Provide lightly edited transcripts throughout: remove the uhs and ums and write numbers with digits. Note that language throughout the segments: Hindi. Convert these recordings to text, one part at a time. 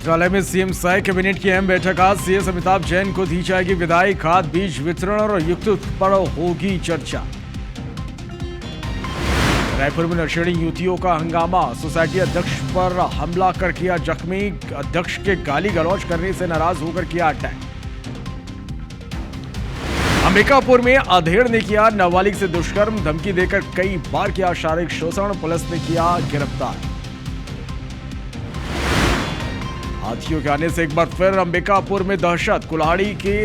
मंत्रालय में सीएम साय कैबिनेट की अहम बैठक आज। सीएस अमिताभ जैन को दी जाएगी विदाई। खाद बीज वितरण और युक्त पर होगी चर्चा। रायपुर में नशेड़ी युवतियों का हंगामा। सोसाइटी अध्यक्ष पर हमला कर किया जख्मी। अध्यक्ष के गाली गलौज करने से नाराज होकर किया अटैक। अंबिकापुर में अधेड़ ने किया नाबालिग से दुष्कर्म। धमकी देकर कई बार किया शारीरिक शोषण। पुलिस ने किया गिरफ्तार। हाथियों के आने से एक बार फिर अंबिकापुर में दहशत। कुल्हाड़ी के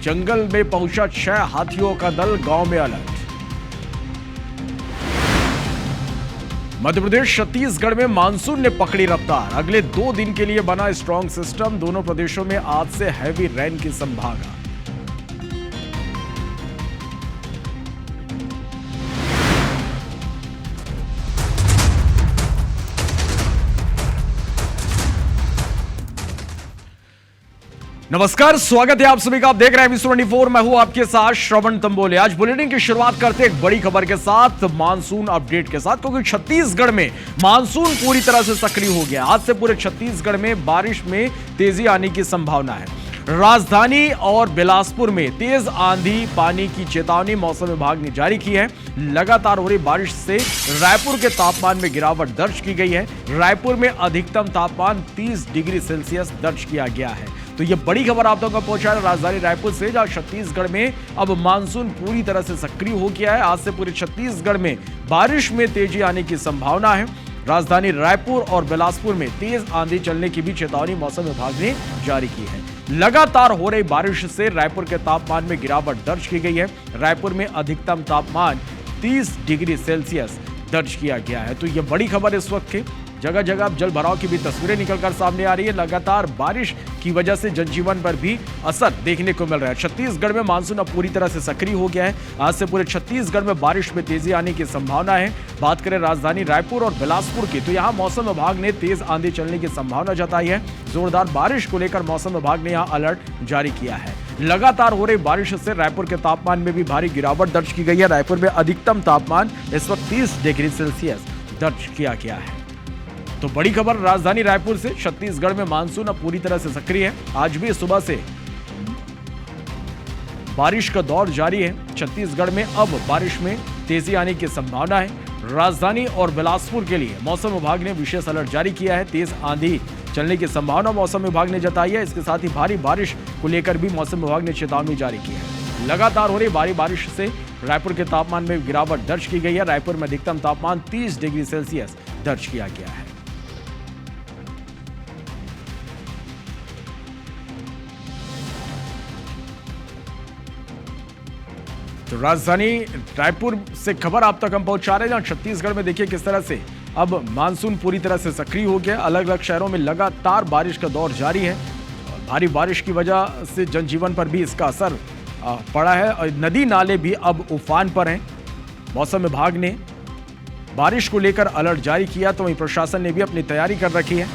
जंगल में पहुंचा 6 हाथियों का दल। गांव में अलर्ट। मध्य प्रदेश छत्तीसगढ़ में मानसून ने पकड़ी रफ्तार। अगले 2 दिन के लिए बना स्ट्रॉन्ग सिस्टम। दोनों प्रदेशों में आज से हैवी रेन की संभावना। नमस्कार, स्वागत है आप सभी का। आप देख रहे हैं विश्व 24। मैं हूं आपके साथ श्रवण तंबोले। आज बुलेटिन की शुरुआत करते हैं एक बड़ी खबर के साथ, मानसून अपडेट के साथ, क्योंकि छत्तीसगढ़ में मानसून पूरी तरह से सक्रिय हो गया। आज से पूरे छत्तीसगढ़ में बारिश में तेजी आने की संभावना है। राजधानी और बिलासपुर में तेज आंधी पानी की चेतावनी मौसम विभाग ने जारी की है। लगातार हो रही बारिश से रायपुर के तापमान में गिरावट दर्ज की गई है। रायपुर में अधिकतम तापमान 30 डिग्री सेल्सियस दर्ज किया गया है। तो ये बड़ी खबर आप तक पहुंचा है राजधानी रायपुर से, जहां छत्तीसगढ़ में अब मानसून पूरी तरह से सक्रिय हो गया है। आज से पूरे छत्तीसगढ़ में बारिश में तेजी आने की संभावना है। राजधानी रायपुर और बिलासपुर में तेज आंधी चलने की भी चेतावनी मौसम विभाग ने जारी की है। लगातार हो रही बारिश से रायपुर के तापमान में गिरावट दर्ज की गई है। रायपुर में अधिकतम तापमान 30 डिग्री सेल्सियस दर्ज किया गया है। तो यह बड़ी खबर इस वक्त की। जगह जगह अब जल भराव की भी तस्वीरें निकलकर सामने आ रही है। लगातार बारिश की वजह से जनजीवन पर भी असर देखने को मिल रहा है। छत्तीसगढ़ में मानसून अब पूरी तरह से सक्रिय हो गया है। आज से पूरे छत्तीसगढ़ में बारिश में तेजी आने की संभावना है। बात करें राजधानी रायपुर और बिलासपुर की, तो यहाँ मौसम विभाग ने तेज आंधी चलने की संभावना जताई है। जोरदार बारिश को लेकर मौसम विभाग ने यहाँ अलर्ट जारी किया है। लगातार हो रही बारिश से रायपुर के तापमान में भी भारी गिरावट दर्ज की गई है। रायपुर में अधिकतम तापमान इस वक्त 30 डिग्री सेल्सियस दर्ज किया गया है। तो बड़ी खबर राजधानी रायपुर से, छत्तीसगढ़ में मानसून अब पूरी तरह से सक्रिय है। आज भी सुबह से बारिश का दौर जारी है। छत्तीसगढ़ में अब बारिश में तेजी आने की संभावना है। राजधानी और बिलासपुर के लिए मौसम विभाग ने विशेष अलर्ट जारी किया है। तेज आंधी चलने की संभावना मौसम विभाग ने जताई है। इसके साथ ही भारी बारिश को लेकर भी मौसम विभाग ने चेतावनी जारी की है। लगातार हो रही भारी बारिश से रायपुर के तापमान में गिरावट दर्ज की गई है। रायपुर में अधिकतम तापमान 30 डिग्री सेल्सियस दर्ज किया गया है। तो राजधानी रायपुर से खबर आप तक हम पहुंचा रहे हैं, जहां छत्तीसगढ़ में देखिए किस तरह से अब मानसून पूरी तरह से सक्रिय हो गया। अलग अलग शहरों में लगातार बारिश का दौर जारी है। भारी बारिश की वजह से जनजीवन पर भी इसका असर पड़ा है और नदी नाले भी अब उफान पर हैं। मौसम विभाग ने बारिश को लेकर अलर्ट जारी किया, तो वहीं प्रशासन ने भी अपनी तैयारी कर रखी है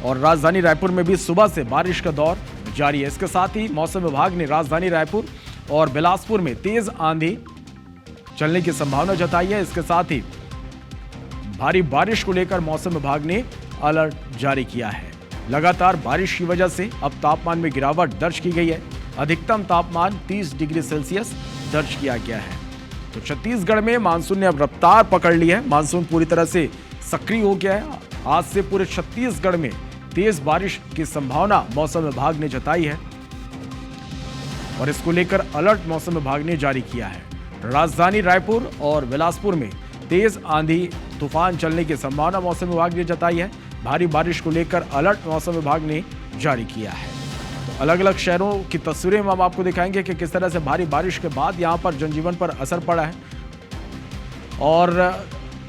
और राजधानी रायपुर में भी सुबह से बारिश का दौर जारी है। इसके साथ ही मौसम विभाग ने राजधानी रायपुर और बिलासपुर में तेज आंधी चलने की संभावना जताई है। इसके साथ ही भारी बारिश को लेकर मौसम विभाग ने अलर्ट जारी किया है। लगातार बारिश की वजह से अब तापमान में गिरावट दर्ज की गई है। अधिकतम तापमान 30 डिग्री सेल्सियस दर्ज किया गया है। तो छत्तीसगढ़ में मानसून ने अब रफ्तार पकड़ ली है। मानसून पूरी तरह से सक्रिय हो गया है। आज से पूरे छत्तीसगढ़ में तेज बारिश की संभावना मौसम विभाग ने जताई है और इसको लेकर अलर्ट मौसम विभाग ने जारी किया है। राजधानी रायपुर और बिलासपुर में तेज आंधी तूफान चलने की संभावना मौसम विभाग ने जताई है। भारी बारिश को लेकर अलर्ट मौसम विभाग ने जारी किया है। तो अलग अलग शहरों की तस्वीरें हम आपको दिखाएंगे कि किस तरह से भारी बारिश के बाद यहां पर जनजीवन पर असर पड़ा है। और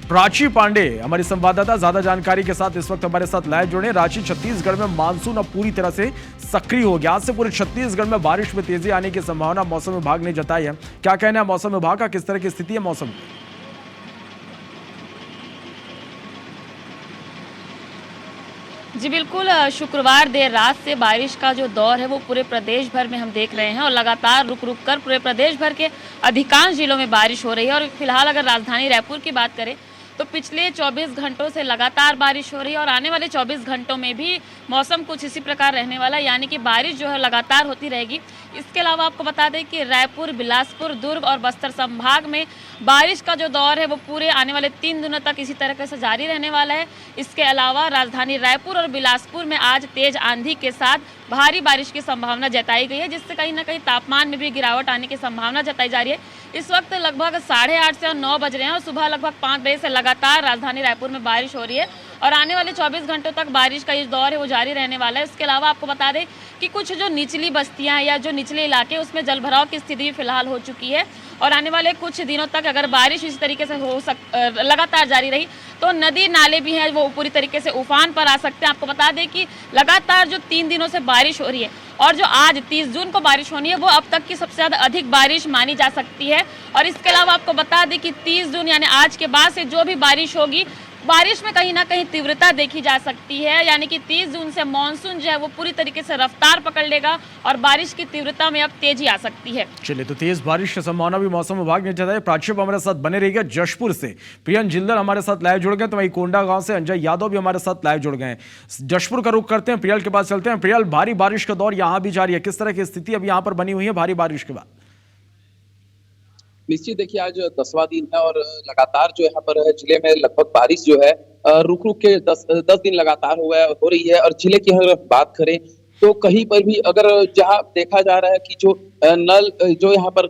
प्राची पांडे हमारी संवाददाता ज्यादा जानकारी के साथ इस वक्त हमारे साथ लाइव जुड़े। रांची छत्तीसगढ़ में मानसून अब पूरी तरह से सक्रिय हो गया। आज से पूरे छत्तीसगढ़ में बारिश में तेजी आने की संभावना मौसम विभाग ने जताई है। क्या कहना है मौसम विभाग का, किस तरह की स्थिति है मौसम? जी बिल्कुल, शुक्रवार देर रात से बारिश का जो दौर है वो पूरे प्रदेश भर में हम देख रहे हैं और लगातार रुक रुक कर पूरे प्रदेश भर के अधिकांश जिलों में बारिश हो रही है। और फिलहाल अगर राजधानी रायपुर की बात करें तो पिछले 24 घंटों से लगातार बारिश हो रही है और आने वाले 24 घंटों में भी मौसम कुछ इसी प्रकार रहने वाला है, यानी कि बारिश जो है लगातार होती रहेगी। इसके अलावा आपको बता दें कि रायपुर, बिलासपुर, दुर्ग और बस्तर संभाग में बारिश का जो दौर है वो पूरे आने वाले 3 दिनों तक इसी तरीके से जारी रहने वाला है। इसके अलावा राजधानी रायपुर और बिलासपुर में आज तेज आंधी के साथ भारी बारिश की संभावना जताई गई है, जिससे कहीं ना कहीं तापमान में भी गिरावट आने की संभावना जताई जा रही है। इस वक्त लगभग 8:30 से 9 बज रहे हैं और सुबह लगभग 5 बजे से लगातार राजधानी रायपुर में बारिश हो रही है और आने वाले 24 घंटों तक बारिश का इस दौर है वो जारी रहने वाला है। इसके अलावा आपको बता दें कि कुछ जो निचली बस्तियां हैं या जो निचले इलाके उसमें जलभराव की स्थिति भी फिलहाल हो चुकी है और आने वाले कुछ दिनों तक अगर बारिश इस तरीके से लगातार जारी रही तो नदी नाले भी हैं वो पूरी तरीके से उफान पर आ सकते हैं। आपको बता दें कि लगातार जो 3 दिनों से बारिश हो रही है और जो आज 30 जून को बारिश होनी है वो अब तक की सबसे ज़्यादा अधिक बारिश मानी जा सकती है। और इसके अलावा आपको बता दें कि 30 जून यानी आज के बाद से जो भी बारिश होगी, बारिश में कहीं ना कहीं तीव्रता देखी जा सकती है, यानी कि 30 जून से मानसून जो है वो पूरी तरीके से रफ्तार पकड़ लेगा और बारिश की तीव्रता में अब तेजी आ सकती है। चलिए, तो तेज बारिश की संभावना भी मौसम विभाग ने जताई। प्राची हमारे साथ बने रहिएगा। जशपुर से प्रियन जिंदल हमारे साथ लाइव जुड़ गए, तो वहीं कोंडा गांव से अंजय यादव भी हमारे साथ लाइव जुड़ गए हैं। जशपुर का रुख करते हैं, प्रियल के पास चलते हैं। प्रियल, भारी बारिश का दौर यहाँ भी जारी है, किस तरह की स्थिति अब यहाँ पर बनी हुई है भारी बारिश के बाद? निश्चित देखिए, आज 10वां दिन है और लगातार जो यहाँ पर जिले में लगभग बारिश जो है रुक रुक के 10 दिन लगातार हो रही है। और जिले की अगर बात करें तो कहीं पर भी अगर जहाँ देखा जा रहा है कि जो नल जो यहाँ पर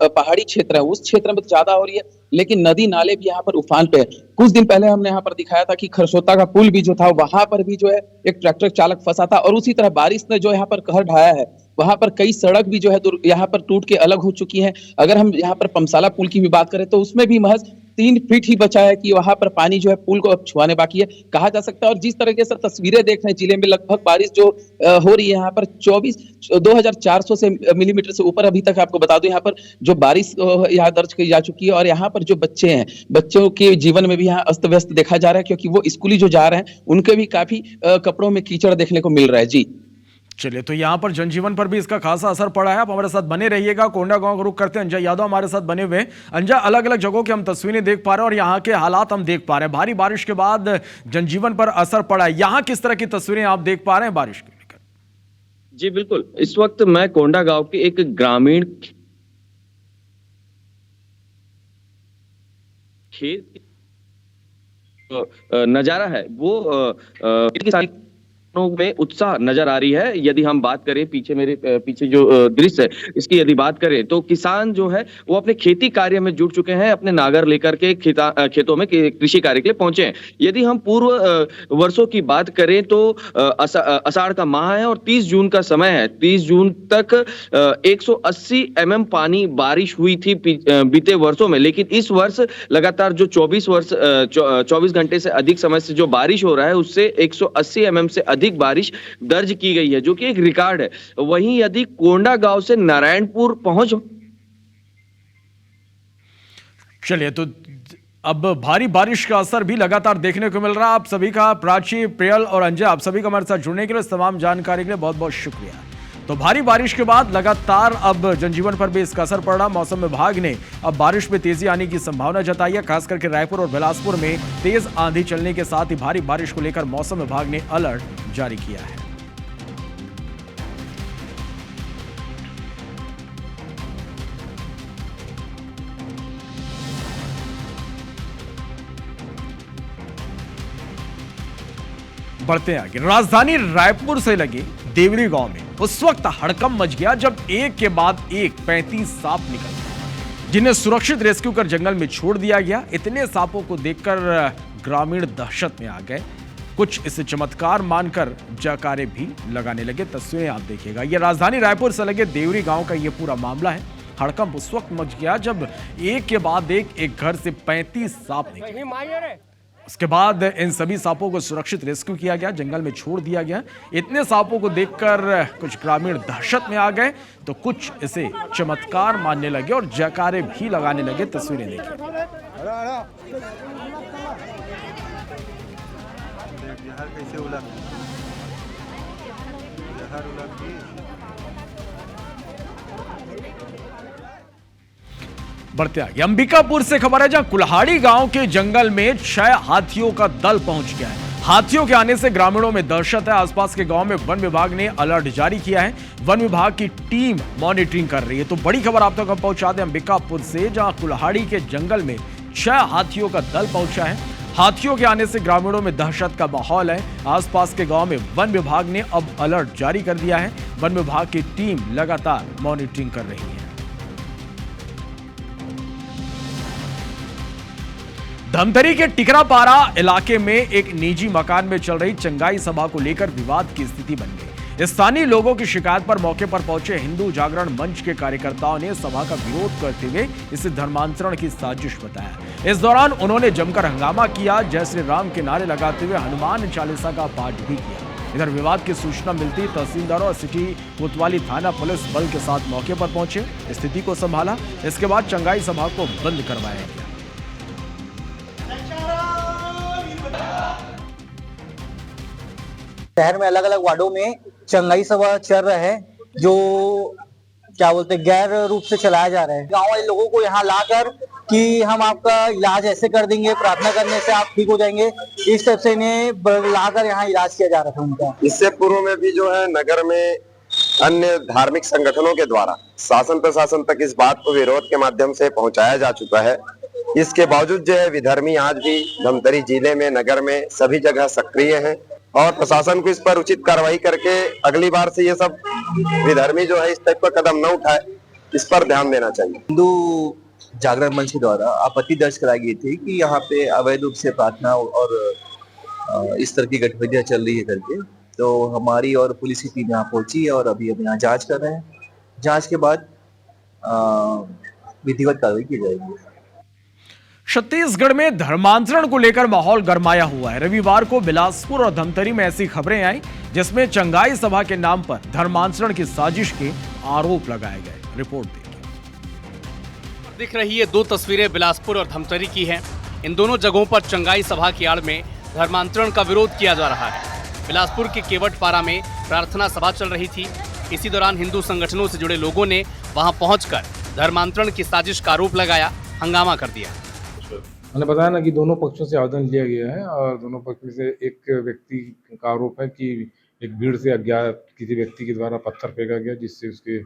पहाड़ी क्षेत्र है उस क्षेत्र में ज्यादा हो रही है, लेकिन नदी नाले भी यहाँ पर उफान पे है। कुछ दिन पहले हमने यहाँ पर दिखाया था कि खरसोता का पुल भी जो था वहां पर भी जो है एक ट्रैक्टर चालक फंसा था और उसी तरह बारिश ने जो यहाँ पर कहर ढाया है, वहां पर कई सड़क भी जो है यहाँ पर टूट के अलग हो चुकी हैं। अगर हम यहाँ पर पमसाला पुल की भी बात करें तो उसमें भी महज 3 फीट ही बचा है कि वहां पर पानी जो है पुल को अब छुआने बाकी है, कहा जा सकता है। और जिस तरीके से तस्वीरें देख रहे हैं जिले में, लगभग बारिश जो हो रही है यहाँ पर 2400 से मिलीमीटर से ऊपर अभी तक आपको बता दूं यहाँ पर जो बारिश यहाँ दर्ज की जा चुकी है। और यहाँ पर जो बच्चे हैं, बच्चों के जीवन में भी यहाँ अस्त व्यस्त देखा जा रहा है, क्योंकि वो स्कूली जो जा रहे हैं उनके भी काफी कपड़ों में कीचड़ देखने को मिल रहा है। जी चलिए, तो यहाँ पर जनजीवन पर भी इसका खासा असर पड़ा है। आप हमारे साथ बने रहिएगा। कोंडा गांव का रुख करते हैं, अंजय यादव हमारे साथ बने हुए हैं। अंजय, अलग अलग जगहों की हम तस्वीरें देख पा रहे हैं और यहाँ के हालात हम देख पा रहे हैं। भारी बारिश के बाद जनजीवन पर असर पड़ा है, यहाँ किस तरह की तस्वीरें आप देख पा रहे हैं बारिश के लेकर? जी बिल्कुल, इस वक्त मैं कोंडा गांव के एक ग्रामीण खेत नजारा है वो में उत्साह नजर आ रही है। यदि हम बात करें मेरे पीछे जो दृश्य है इसकी यदि बात करें तो किसान जो है वो अपने खेती कार्य में जुट चुके हैं, अपने नागर लेकर के खेतों में कृषि कार्य के लिए पहुंचे हैं। यदि हम पूर्व वर्षों की बात करें तो आषाढ़ का माह है और 30 जून का समय है। 30 जून तक 180 mm पानी बारिश हुई थी बीते वर्षों में, लेकिन इस वर्ष लगातार जो 24 घंटे से अधिक समय से जो बारिश हो रहा है उससे 180 mm से अधिक बारिश दर्ज की गई है, जो कि एक रिकॉर्ड है। वहीं यदि कोंडा गांव से नारायणपुर पहुंच, चलिए, तो अब भारी बारिश का असर भी लगातार देखने को मिल रहा है। आप सभी का, प्राची, प्रियल और अंजय, आप सभी का हमारे साथ जुड़ने के लिए, तमाम जानकारी के लिए बहुत बहुत शुक्रिया। तो भारी बारिश के बाद लगातार अब जनजीवन पर भी इसका असर पड़ रहा। मौसम विभाग ने अब बारिश में तेजी आने की संभावना जताई है। खास करके रायपुर और बिलासपुर में तेज आंधी चलने के साथ ही भारी बारिश को लेकर मौसम विभाग ने अलर्ट जारी किया है। बढ़ते हैं आगे। राजधानी रायपुर से लगे देवरी गांव में उस वक्त हड़कंप मच गया जब एक के बाद एक 35 सांप निकल गए, जिन्हें सुरक्षित रेस्क्यू कर जंगल में छोड़ दिया गया। इतने सांपों को देखकर ग्रामीण दहशत में आ गए। कुछ इसे चमत्कार मानकर जयकारे भी लगाने लगे। तस्वीरें आप देखिएगा, यह राजधानी रायपुर से लगे देवरी गांव का यह पूरा मामला है। हड़कंप उस वक्त मच गया जब एक के बाद एक घर से 35 सांप निकले। उसके बाद इन सभी सांपों को सुरक्षित रेस्क्यू किया गया, जंगल में छोड़ दिया गया। इतने सांपों को देखकर कुछ ग्रामीण दहशत में आ गए तो कुछ इसे चमत्कार मानने लगे और जयकारे भी लगाने लगे। तस्वीरें देखिए। बढ़ते आगे अंबिकापुर से खबर है, जहां कुल्हाड़ी गांव के जंगल में 6 हाथियों का दल पहुंच गया है। हाथियों के आने से ग्रामीणों में दहशत है। आसपास के गांव में वन विभाग ने अलर्ट जारी किया है। वन विभाग की टीम मॉनिटरिंग कर रही है। तो बड़ी खबर आप तक हम पहुंचा दें अंबिकापुर से, जहां कुल्हाड़ी के जंगल में 6 हाथियों का दल पहुंचा है। हाथियों के आने से ग्रामीणों में दहशत का माहौल है। आसपास के गांव में वन विभाग ने अब अलर्ट जारी कर दिया है। वन विभाग की टीम लगातार मॉनिटरिंग कर रही है। धमतरी के टिकरापारा इलाके में एक निजी मकान में चल रही चंगाई सभा को लेकर विवाद की स्थिति बन गई। स्थानीय लोगों की शिकायत पर मौके पर पहुंचे हिंदू जागरण मंच के कार्यकर्ताओं ने सभा का विरोध करते हुए इसे धर्मांतरण की साजिश बताया। इस दौरान उन्होंने जमकर हंगामा किया, जय श्री राम के नारे लगाते हुए हनुमान चालीसा का पाठ भी किया। इधर विवाद की सूचना मिलती तहसीलदार और सिटी कोतवाली थाना पुलिस बल के साथ मौके पर पहुंचे, स्थिति को संभाला। इसके बाद चंगाई सभा को बंद करवाया गया। शहर में अलग अलग वार्डों में चंगाई सभा चल रहा है, जो क्या बोलते हैं गैर रूप से चलाया जा रहा है। गांव वाले लोगों को यहाँ लाकर कि हम आपका इलाज ऐसे कर देंगे, प्रार्थना करने से आप ठीक हो जाएंगे, इस टाइप से इन्हें लाकर यहाँ इलाज किया जा रहा था उनका। इससे पूर्व में भी जो है नगर में अन्य धार्मिक संगठनों के द्वारा शासन प्रशासन तक इस बात को विरोध के माध्यम से पहुंचाया जा चुका है। इसके बावजूद जो है विधर्मी आज भी धमतरी जिले में नगर में सभी जगह सक्रिय हैं और प्रशासन को इस पर उचित कार्रवाई करके अगली बार से ये सब विधर्मी जो है इस टाइप का कदम न उठाए, इस पर ध्यान देना चाहिए। हिंदू जागरण मंच के द्वारा आपत्ति दर्ज कराई गई थी कि यहाँ पे अवैध रूप से प्रार्थना और इस तरह की गतिविधियां चल रही है करके, तो हमारी और पुलिस की टीम यहाँ पहुंची है और अभी हम यहाँ जांच कर रहे हैं। जांच के बाद विधिवत कार्रवाई की जाएगी। छत्तीसगढ़ में धर्मांतरण को लेकर माहौल गरमाया हुआ है। रविवार को बिलासपुर और धमतरी में ऐसी खबरें आई जिसमें चंगाई सभा के नाम पर धर्मांतरण की साजिश के आरोप लगाए गए। रिपोर्ट देखिए। दिख रही ये 2 तस्वीरें बिलासपुर और धमतरी की हैं। इन दोनों जगहों पर चंगाई सभा की आड़ में धर्मांतरण का विरोध किया जा रहा है। बिलासपुर के केवटपारा में प्रार्थना सभा चल रही थी। इसी दौरान हिंदू संगठनों से जुड़े लोगों ने वहां पहुंचकर धर्मांतरण की साजिश का आरोप लगाया, हंगामा कर दिया। मैंने बताया ना कि दोनों पक्षों से आवेदन लिया गया है और दोनों पक्ष में से एक व्यक्ति का आरोप है कि एक भीड़ से अज्ञात किसी व्यक्ति के द्वारा पत्थर फेंका गया, जिससे उसके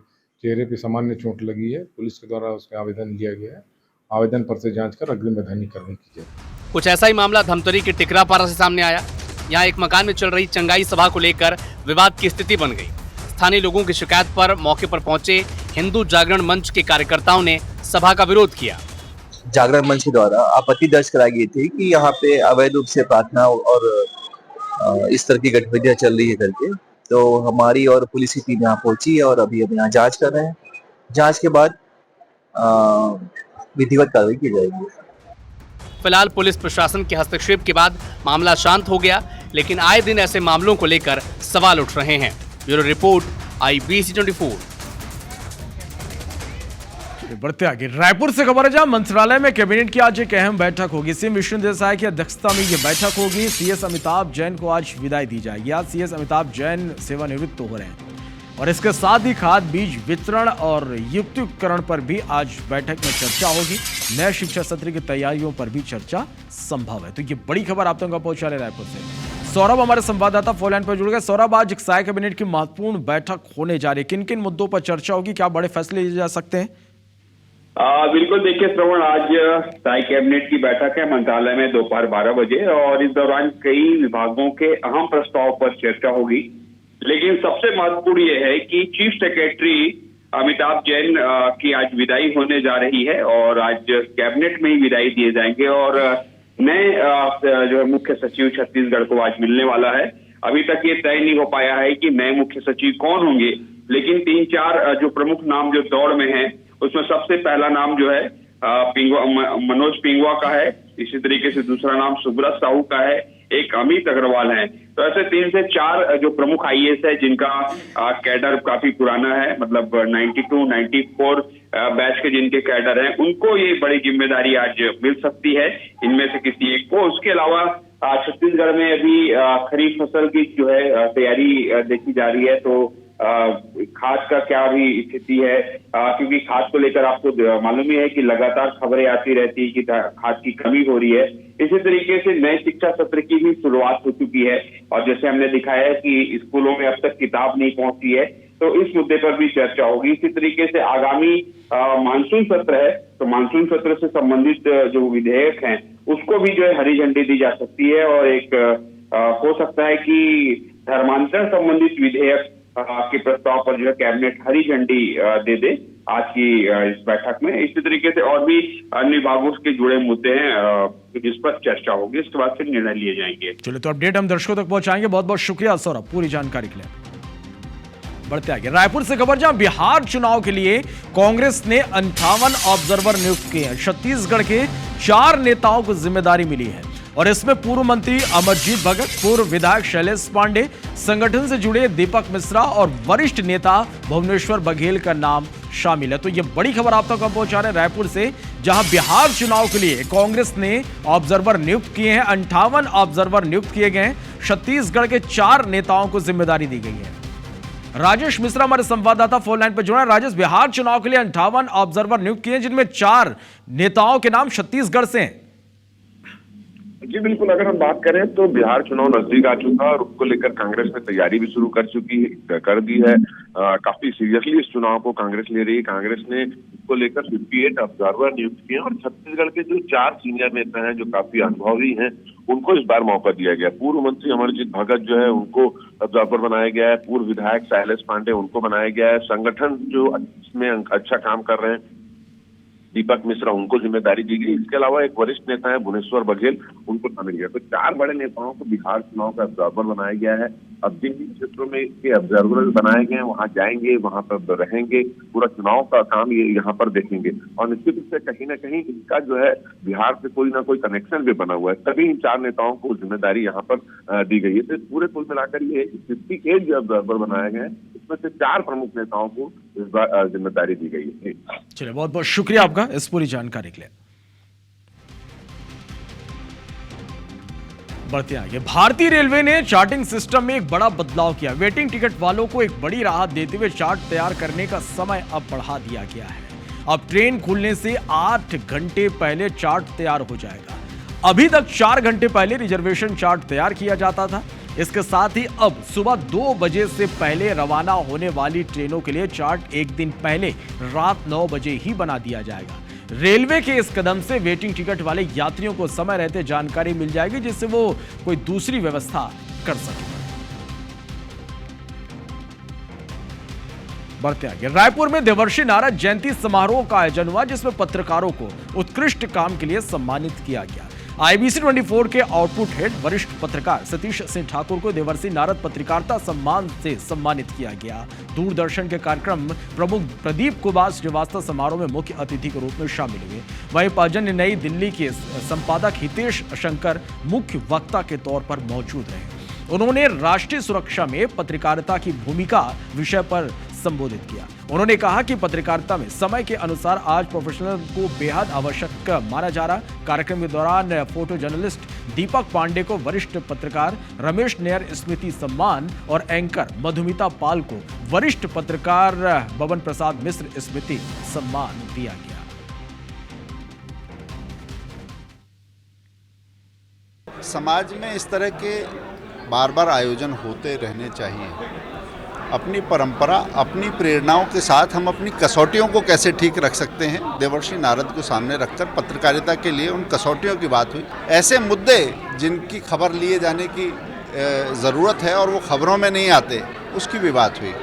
चेहरे पे सामान्य चोट लगी है। पुलिस के द्वारा उसका आवेदन लिया गया है। आवेदन पर से जांच कर अग्रिम वैधानिक कार्रवाई की जाएगी। कुछ ऐसा ही मामला धमतरी के टिकरापारा से सामने आया। यहाँ एक मकान में चल रही चंगाई सभा को लेकर विवाद की स्थिति बन गई। स्थानीय लोगों की शिकायत पर मौके पर पहुंचे हिंदू जागरण मंच के कार्यकर्ताओं ने सभा का विरोध किया। जागरण मंच के द्वारा आपत्ति दर्ज कराई गई थी कि यहाँ पे अवैध रूप से प्रार्थना और इस तरह की गतिविधियां चल रही है करके, तो हमारी और पुलिस की टीम यहाँ पहुंची है और अभी हम यहाँ जांच कर रहे हैं। जांच के बाद विधिवत कार्रवाई की जाएगी। फिलहाल पुलिस प्रशासन के हस्तक्षेप के बाद मामला शांत हो गया, लेकिन आए दिन ऐसे मामलों को लेकर सवाल उठ रहे हैं। Bureau report, IBC24। बढ़ते आगे रायपुर से खबर है, जहां मंत्रालय में कैबिनेट की आज एक अहम बैठक होगी। सीएम विष्णु देसाई की अध्यक्षता में यह बैठक होगी। सीएस अमिताभ जैन को आज विदाई दी जाएगी। आज सीएस अमिताभ जैन सेवानिवृत्त हो रहे हैं और इसके साथ ही खाद बीज वितरण और युक्तिकरण पर भी आज बैठक में चर्चा होगी। नए शिक्षा सत्र की तैयारियों पर भी चर्चा संभव है। तो ये बड़ी खबर आप तक पहुंचा रहे रायपुर से। सौरभ हमारे संवाददाता फोन लाइन पर जुड़ गए। सौरभ, आज साय कैबिनेट की महत्वपूर्ण बैठक होने जा रही है, किन किन मुद्दों पर चर्चा होगी, क्या बड़े फैसले लिए जा सकते हैं? बिल्कुल, देखिए श्रवण, आज साय कैबिनेट की बैठक है मंत्रालय में दोपहर 12 बजे और इस दौरान कई विभागों के अहम प्रस्ताव पर चर्चा होगी। लेकिन सबसे महत्वपूर्ण ये है कि चीफ सेक्रेटरी अमिताभ जैन की आज विदाई होने जा रही है और आज कैबिनेट में ही विदाई दिए जाएंगे और नए जो है मुख्य सचिव छत्तीसगढ़ को आज मिलने वाला है। अभी तक ये तय नहीं हो पाया है कि नए मुख्य सचिव कौन होंगे, लेकिन 3-4 जो प्रमुख नाम जो दौड़ में हैं उसमें सबसे पहला नाम जो है मनोज पिंगुआ का है। इसी तरीके से दूसरा नाम सुब्रत साहू का है, एक अमित अग्रवाल है। तो ऐसे 3 से 4 जो प्रमुख IAS है जिनका कैडर काफी पुराना है, मतलब 92-94 बैच के जिनके कैडर हैं, उनको ये बड़ी जिम्मेदारी आज मिल सकती है इनमें से किसी एक को। उसके अलावा छत्तीसगढ़ में अभी खरीफ फसल की जो है तैयारी देखी जा रही है, तो खाद का क्या भी स्थिति है, क्योंकि खाद को लेकर आपको मालूम ही है कि लगातार खबरें आती रहती है कि खाद की कमी हो रही है। इसी तरीके से नए शिक्षा सत्र की भी शुरुआत हो चुकी है और जैसे हमने दिखाया है कि स्कूलों में अब तक किताब नहीं पहुंची है, तो इस मुद्दे पर भी चर्चा होगी। इसी तरीके से आगामी मानसून सत्र है, तो मानसून सत्र से संबंधित जो विधेयक हैं उसको भी जो है हरी झंडी दी जा सकती है और एक हो सकता है कि धर्मांतरण संबंधित विधेयक के प्रस्ताव पर जो है कैबिनेट हरी झंडी दे दे आज की इस बैठक में। इसी तरीके से और भी अन्य विभागों के जुड़े मुद्दे हैं जिस पर चर्चा होगी, इसके बाद फिर निर्णय लिए जाएंगे। चलिए, तो अपडेट हम दर्शकों तक पहुंचाएंगे। बहुत बहुत शुक्रिया सौरभ पूरी जानकारी के लिए। बढ़ते आगे, रायपुर से खबर, जहां बिहार चुनाव के लिए कांग्रेस ने 58 ऑब्जर्वर नियुक्त किए हैं। छत्तीसगढ़ के 4 नेताओं को जिम्मेदारी मिली है और इसमें पूर्व मंत्री अमरजीत भगत, पूर्व विधायक शैलेश पांडे, संगठन से जुड़े दीपक मिश्रा और वरिष्ठ नेता भुवनेश्वर बघेल का नाम शामिल है। तो ये बड़ी खबर आप तक पहुंचा रहे हैं रायपुर से, जहां बिहार चुनाव के लिए कांग्रेस ने ऑब्जर्वर नियुक्त किए हैं। 58 ऑब्जर्वर नियुक्त किए गए हैं। छत्तीसगढ़ के 4 नेताओं को जिम्मेदारी दी गई है। राजेश मिश्रा हमारे संवाददाता फोन लाइन पर जुड़े हैं। राजेश, बिहार चुनाव के लिए 58 ऑब्जर्वर नियुक्त किए, जिनमें 4 नेताओं के नाम छत्तीसगढ़ से हैं। जी बिल्कुल, अगर हम बात करें तो बिहार चुनाव नजदीक आ चुका है और उसको लेकर कांग्रेस ने तैयारी भी शुरू कर दी है। काफी सीरियसली इस चुनाव को कांग्रेस ले रही है। कांग्रेस ने इसको लेकर 58 ऑब्जर्वर नियुक्त किए और छत्तीसगढ़ के जो 4 सीनियर नेता हैं जो काफी अनुभवी हैं उनको इस बार मौका दिया गया। पूर्व मंत्री अमरजीत भगत जो है उनको ऑब्जर्वर बनाया गया है। पूर्व विधायक शैलेश पांडे उनको बनाया गया है। संगठन जो इसमें अच्छा काम कर रहे हैं दीपक मिश्रा उनको जिम्मेदारी दी गई। इसके अलावा एक वरिष्ठ नेता है भुवनेश्वर बघेल, उनको शामिल किया। तो 4 बड़े नेताओं को बिहार चुनाव का ऑब्जर्वर बनाया गया है। अब जिन क्षेत्रों में के ऑब्जर्वर बनाए गए हैं वहां जाएंगे, वहां पर रहेंगे, पूरा चुनाव का काम ये यहाँ पर देखेंगे और निश्चित रूप से कहीं ना कहीं इनका जो है बिहार से कोई ना कोई कनेक्शन भी बना हुआ है। तभी इन 4 नेताओं को जिम्मेदारी यहाँ पर दी गई है। तो पूरे कुल मिलाकर ये 58 जो ऑब्जर्वर बनाए गए हैं इसमें से 4 प्रमुख नेताओं को इस बार जिम्मेदारी दी गई है। चलिए, बहुत बहुत शुक्रिया आपका इस पूरी जानकारी के लिए। बढ़ते आगे, भारतीय रेलवे ने चार्टिंग सिस्टम में एक बड़ा बदलाव किया। वेटिंग टिकट वालों को एक बड़ी राहत देते हुए चार्ट तैयार करने का समय अब बढ़ा दिया गया है। अब ट्रेन खुलने से 8 घंटे पहले चार्ट तैयार हो जाएगा। अभी तक 4 घंटे पहले रिजर्वेशन चार्ट तैयार किया जाता था। इसके साथ ही अब सुबह 2 बजे से पहले रवाना होने वाली ट्रेनों के लिए चार्ट एक दिन पहले रात 9 बजे ही बना दिया जाएगा। रेलवे के इस कदम से वेटिंग टिकट वाले यात्रियों को समय रहते जानकारी मिल जाएगी, जिससे वो कोई दूसरी व्यवस्था कर सके। बढ़ते आगे, रायपुर में देवर्षि नारद जयंती समारोह का आयोजन हुआ, जिसमें पत्रकारों को उत्कृष्ट काम के लिए सम्मानित किया गया। IBC 24 के आउटपुट हेड वरिष्ठ पत्रकार सतीश सिंह ठाकुर को देवर्षि नारद पत्रकारिता सम्मान से सम्मानित किया गया। दूरदर्शन के कार्यक्रम प्रमुख प्रदीप कुमार श्रीवास्तव समारोह में मुख्य अतिथि के रूप में शामिल हुए। वहीं पाजन नई दिल्ली के संपादक हितेश शंकर मुख्य वक्ता के तौर पर मौजूद रहे। उन्होंने राष्ट्रीय सुरक्षा में पत्रकारिता की भूमिका विषय पर संबोधित किया। उन्होंने कहा कि पत्रकारिता में समय के अनुसार आज प्रोफेशनल को बेहद आवश्यक माना जा रहा। कार्यक्रम के दौरान फोटो जर्नलिस्ट दीपक पांडे को वरिष्ठ पत्रकार रमेश नेयर स्मृति सम्मान और एंकर मधुमिता पाल को वरिष्ठ पत्रकार बबन प्रसाद मिश्र स्मृति सम्मान दिया गया। समाज में इस तरह के बार बार आयोजन होते रहने चाहिए। अपनी परंपरा, अपनी प्रेरणाओं के साथ हम अपनी कसौटियों को कैसे ठीक रख सकते हैं, देवर्षि नारद को सामने रखकर पत्रकारिता के लिए उन कसौटियों की बात हुई। ऐसे मुद्दे जिनकी खबर लिए जाने की ज़रूरत है और वो खबरों में नहीं आते, उसकी भी बात हुई।